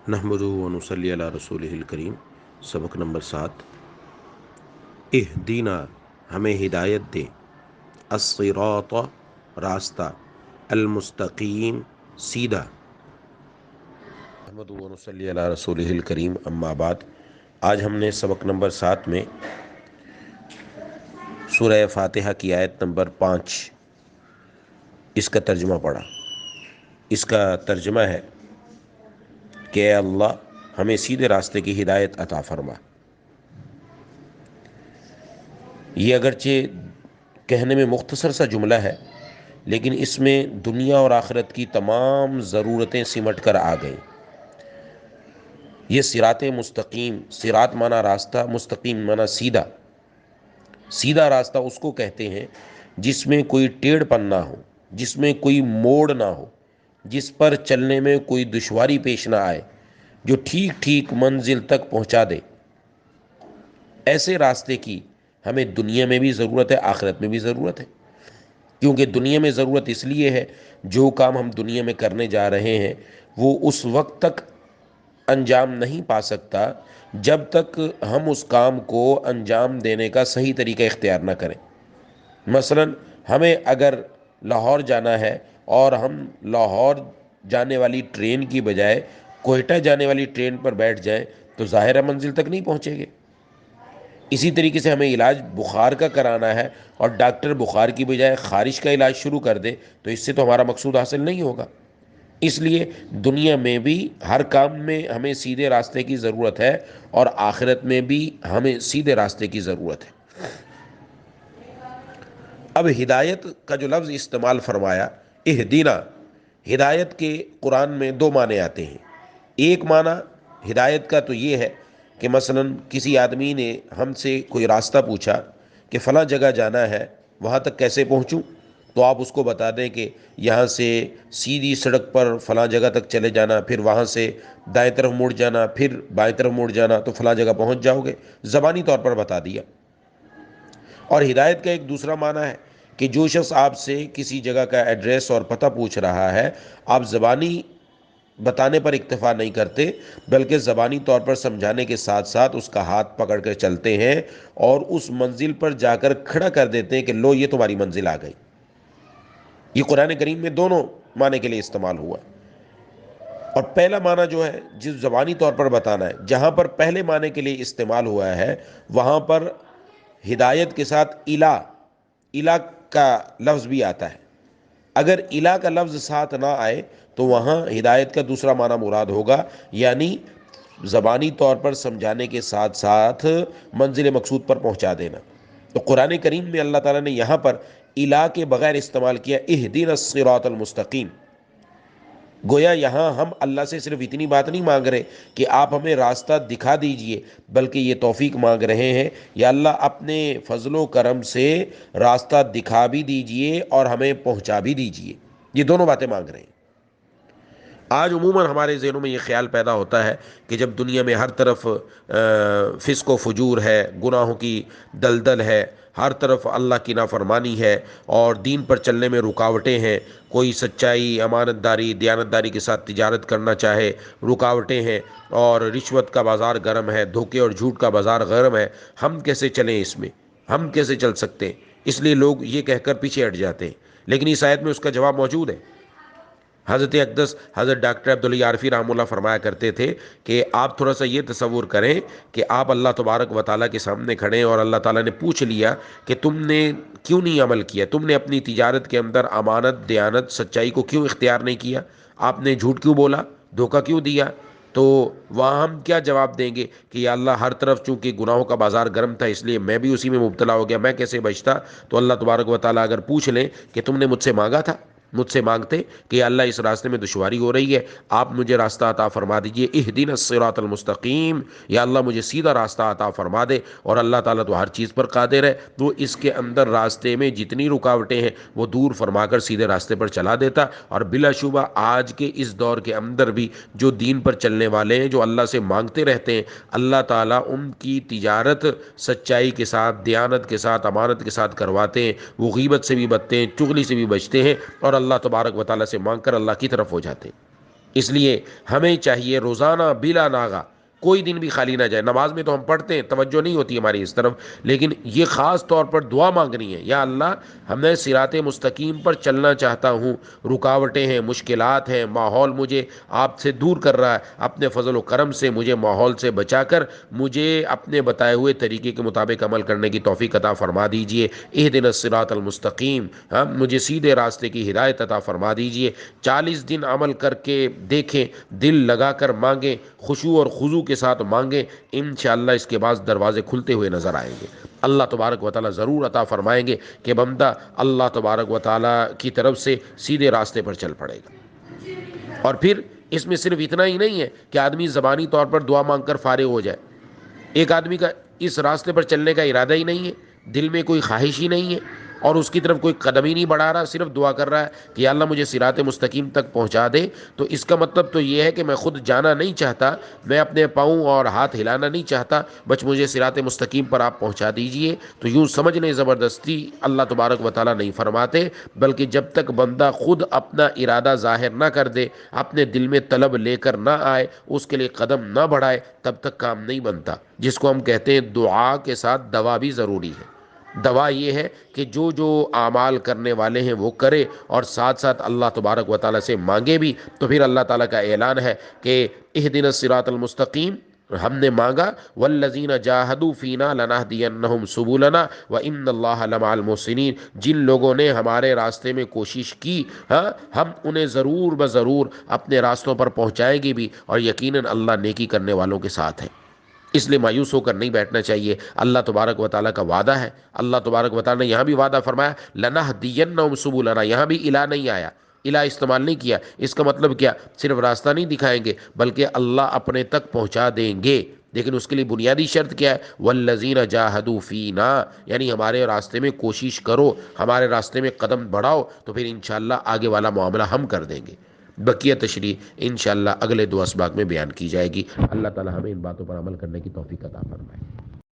نحمدہ و نصلی علی رسولہ الکریم۔ سبق نمبر 7۔ اہدینا، ہمیں ہدایت دے، الصراط، راستہ، المستقیم، سیدھا۔ نحمدہ و نصلی علی رسولہ الکریم، اما بعد۔ آج ہم نے سبق نمبر 7 میں سورہ فاتحہ کی آیت نمبر 5 اس کا ترجمہ پڑھا۔ اس کا ترجمہ ہے کہ اے اللہ ہمیں سیدھے راستے کی ہدایت عطا فرما۔ یہ اگرچہ کہنے میں مختصر سا جملہ ہے، لیکن اس میں دنیا اور آخرت کی تمام ضرورتیں سمٹ کر آ گئیں۔ یہ صراط مستقیم، صراط مانا راستہ، مستقیم مانا سیدھا۔ سیدھا راستہ اس کو کہتے ہیں جس میں کوئی ٹیڑھ پن نہ ہو، جس میں کوئی موڑ نہ ہو، جس پر چلنے میں کوئی دشواری پیش نہ آئے، جو ٹھیک ٹھیک منزل تک پہنچا دے۔ ایسے راستے کی ہمیں دنیا میں بھی ضرورت ہے، آخرت میں بھی ضرورت ہے۔ کیونکہ دنیا میں ضرورت اس لیے ہے، جو کام ہم دنیا میں کرنے جا رہے ہیں وہ اس وقت تک انجام نہیں پا سکتا جب تک ہم اس کام کو انجام دینے کا صحیح طریقہ اختیار نہ کریں۔ مثلا ہمیں اگر لاہور جانا ہے اور ہم لاہور جانے والی ٹرین کی بجائے کوئٹہ جانے والی ٹرین پر بیٹھ جائیں تو ظاہر ہے منزل تک نہیں پہنچیں گے۔ اسی طریقے سے ہمیں علاج بخار کا کرانا ہے اور ڈاکٹر بخار کی بجائے خارش کا علاج شروع کر دے تو اس سے تو ہمارا مقصود حاصل نہیں ہوگا۔ اس لیے دنیا میں بھی ہر کام میں ہمیں سیدھے راستے کی ضرورت ہے اور آخرت میں بھی ہمیں سیدھے راستے کی ضرورت ہے۔ اب ہدایت کا جو لفظ استعمال فرمایا، اہدینا، ہدایت کے قرآن میں 2 معنی آتے ہیں۔ ایک معنی ہدایت کا تو یہ ہے کہ مثلا کسی آدمی نے ہم سے کوئی راستہ پوچھا کہ فلاں جگہ جانا ہے، وہاں تک کیسے پہنچوں؟ تو آپ اس کو بتا دیں کہ یہاں سے سیدھی سڑک پر فلاں جگہ تک چلے جانا، پھر وہاں سے دائیں طرف مڑ جانا، پھر بائیں طرف مڑ جانا تو فلاں جگہ پہنچ جاؤ گے، زبانی طور پر بتا دیا۔ اور ہدایت کا ایک دوسرا معنی ہے کہ جو شخص آپ سے کسی جگہ کا ایڈریس اور پتہ پوچھ رہا ہے، آپ زبانی بتانے پر اکتفا نہیں کرتے بلکہ زبانی طور پر سمجھانے کے ساتھ ساتھ اس کا ہاتھ پکڑ کر چلتے ہیں اور اس منزل پر جا کر کھڑا کر دیتے ہیں کہ لو یہ تمہاری منزل آ گئی۔ یہ قرآن کریم میں دونوں معنی کے لیے استعمال ہوا۔ اور پہلا معنی جو ہے جس زبانی طور پر بتانا ہے، جہاں پر پہلے معنی کے لیے استعمال ہوا ہے وہاں پر ہدایت کے ساتھ الہ کا لفظ بھی آتا ہے۔ اگر الہ کا لفظ ساتھ نہ آئے تو وہاں ہدایت کا دوسرا معنی مراد ہوگا، یعنی زبانی طور پر سمجھانے کے ساتھ ساتھ منزل مقصود پر پہنچا دینا۔ تو قرآن کریم میں اللہ تعالیٰ نے یہاں پر الہ کے بغیر استعمال کیا، اہدنا الصراط المستقیم۔ گویا یہاں ہم اللہ سے صرف اتنی بات نہیں مانگ رہے کہ آپ ہمیں راستہ دکھا دیجئے، بلکہ یہ توفیق مانگ رہے ہیں یا اللہ اپنے فضل و کرم سے راستہ دکھا بھی دیجئے اور ہمیں پہنچا بھی دیجئے۔ یہ دونوں باتیں مانگ رہے ہیں۔ آج عموماً ہمارے ذہنوں میں یہ خیال پیدا ہوتا ہے کہ جب دنیا میں ہر طرف فسق و فجور ہے، گناہوں کی دلدل ہے، ہر طرف اللہ کی نافرمانی ہے اور دین پر چلنے میں رکاوٹیں ہیں، کوئی سچائی، امانت داری، دیانت داری کے ساتھ تجارت کرنا چاہے، رکاوٹیں ہیں، اور رشوت کا بازار گرم ہے، دھوکے اور جھوٹ کا بازار گرم ہے، ہم کیسے چلیں اس میں؟ ہم کیسے چل سکتے ہیں؟ اس لیے لوگ یہ کہہ کر پیچھے ہٹ جاتے ہیں۔ لیکن اس آیت میں اس کا جواب موجود ہے۔ حضرت اقدس حضرت ڈاکٹر عبداللہ عارفی رحمہ اللہ فرمایا کرتے تھے کہ آپ تھوڑا سا یہ تصور کریں کہ آپ اللہ تبارک و تعالیٰ کے سامنے کھڑے ہیں اور اللہ تعالیٰ نے پوچھ لیا کہ تم نے کیوں نہیں عمل کیا، تم نے اپنی تجارت کے اندر امانت، دیانت، سچائی کو کیوں اختیار نہیں کیا، آپ نے جھوٹ کیوں بولا، دھوکہ کیوں دیا؟ تو وہاں ہم کیا جواب دیں گے کہ یا اللہ ہر طرف چونکہ گناہوں کا بازار گرم تھا اس لیے میں بھی اسی میں مبتلا ہو گیا، میں کیسے بچتا؟ تو اللہ تبارک و تعالیٰ اگر پوچھ لیں کہ تم نے مجھ سے مانگا تھا، مجھ سے مانگتے کہ یا اللہ اس راستے میں دشواری ہو رہی ہے، آپ مجھے راستہ عطا فرما دیجئے، اہدنا الصراط المستقیم، یا اللہ مجھے سیدھا راستہ عطا فرما دے۔ اور اللہ تعالیٰ تو ہر چیز پر قادر ہے، تو اس کے اندر راستے میں جتنی رکاوٹیں ہیں وہ دور فرما کر سیدھے راستے پر چلا دیتا۔ اور بلا شبہ آج کے اس دور کے اندر بھی جو دین پر چلنے والے ہیں، جو اللہ سے مانگتے رہتے ہیں، اللہ تعالیٰ ان کی تجارت سچائی کے ساتھ، دیانت کے ساتھ، امانت کے ساتھ کرواتے ہیں، وہ غیبت سے بھی بچتے ہیں، چغلی سے بھی بچتے ہیں اور اللہ تبارک و تعالیٰ سے مانگ کر اللہ کی طرف ہو جاتے ہیں۔ اس لیے ہمیں چاہیے روزانہ بلا ناغہ کوئی دن بھی خالی نہ جائے. نماز میں تو ہم پڑھتے ہیں، توجہ نہیں ہوتی ہماری اس طرف، لیکن یہ خاص طور پر دعا مانگنی ہے. یا اللہ، ہم نے صراط مستقیم پر چلنا چاہتا ہوں، رکاوٹیں ہیں، مشکلات ہیں، ماحول مجھے آپ سے دور کر رہا ہے، اپنے فضل و کرم سے مجھے ماحول سے بچا کر مجھے اپنے بتائے ہوئے طریقے کے مطابق عمل کرنے کی توفیق عطا فرما دیجئے. اہدنا الصراط المستقیم، مجھے سیدھے راستے کی ہدایت عطا فرما دیجئے. 40 دن عمل کر کے دیکھیں، دل لگا کر مانگیں، خشوع اور خضوع کے ساتھ مانگیں، انشاءاللہ اس کے بعد دروازے کھلتے ہوئے نظر آئیں گے. اللہ تبارک و تعالیٰ ضرور عطا فرمائیں گے کہ بندہ اللہ تبارک و تعالیٰ کی طرف سے سیدھے راستے پر چل پڑے گا. اور پھر اس میں صرف اتنا ہی نہیں ہے کہ آدمی زبانی طور پر دعا مانگ کر فارغ ہو جائے. ایک آدمی کا اس راستے پر چلنے کا ارادہ ہی نہیں ہے، دل میں کوئی خواہش ہی نہیں ہے، اور اس کی طرف کوئی قدم ہی نہیں بڑھا رہا، صرف دعا کر رہا ہے کہ یا اللہ مجھے صراط مستقیم تک پہنچا دے. تو اس کا مطلب تو یہ ہے کہ میں خود جانا نہیں چاہتا، میں اپنے پاؤں اور ہاتھ ہلانا نہیں چاہتا، بس مجھے صراط مستقیم پر آپ پہنچا دیجئے. تو یوں سمجھ لیں زبردستی اللہ تبارک و تعالیٰ نہیں فرماتے، بلکہ جب تک بندہ خود اپنا ارادہ ظاہر نہ کر دے، اپنے دل میں طلب لے کر نہ آئے، اس کے لیے قدم نہ بڑھائے، تب تک کام نہیں بنتا. جس کو ہم کہتے ہیں دعا کے ساتھ دوا بھی ضروری ہے. دوا یہ ہے کہ جو جو اعمال کرنے والے ہیں وہ کرے، اور ساتھ ساتھ اللہ تبارک و تعالیٰ سے مانگے بھی. تو پھر اللہ تعالیٰ کا اعلان ہے کہ اہدنا الصراط المستقیم، ہم نے مانگا، والذین جاہدوا فینا لنہدینہم سبلنا وان اللہ لمع المحسنین، جن لوگوں نے ہمارے راستے میں کوشش کی، ہم انہیں ضرور بضرور اپنے راستوں پر پہنچائیں گے بھی، اور یقیناً اللہ نیکی کرنے والوں کے ساتھ ہے. اس لیے مایوس ہو کر نہیں بیٹھنا چاہیے. اللہ تبارک و تعالیٰ کا وعدہ ہے. اللہ تبارک و تعالیٰ نے یہاں بھی وعدہ فرمایا لنہدینہم سبلنا، یہاں بھی الہ نہیں آیا، الہ استعمال نہیں کیا. اس کا مطلب کیا؟ صرف راستہ نہیں دکھائیں گے، بلکہ اللہ اپنے تک پہنچا دیں گے. لیکن اس کے لیے بنیادی شرط کیا ہے؟ والذین جاہدوا فینا، یعنی ہمارے راستے میں کوشش کرو، ہمارے راستے میں قدم بڑھاؤ، تو پھر انشاءاللہ آگے والا معاملہ ہم کر دیں گے. بقیہ تشریح انشاءاللہ اگلے 2 اسباق میں بیان کی جائے گی. اللہ تعالی ہمیں ان باتوں پر عمل کرنے کی توفیق عطا فرمائے.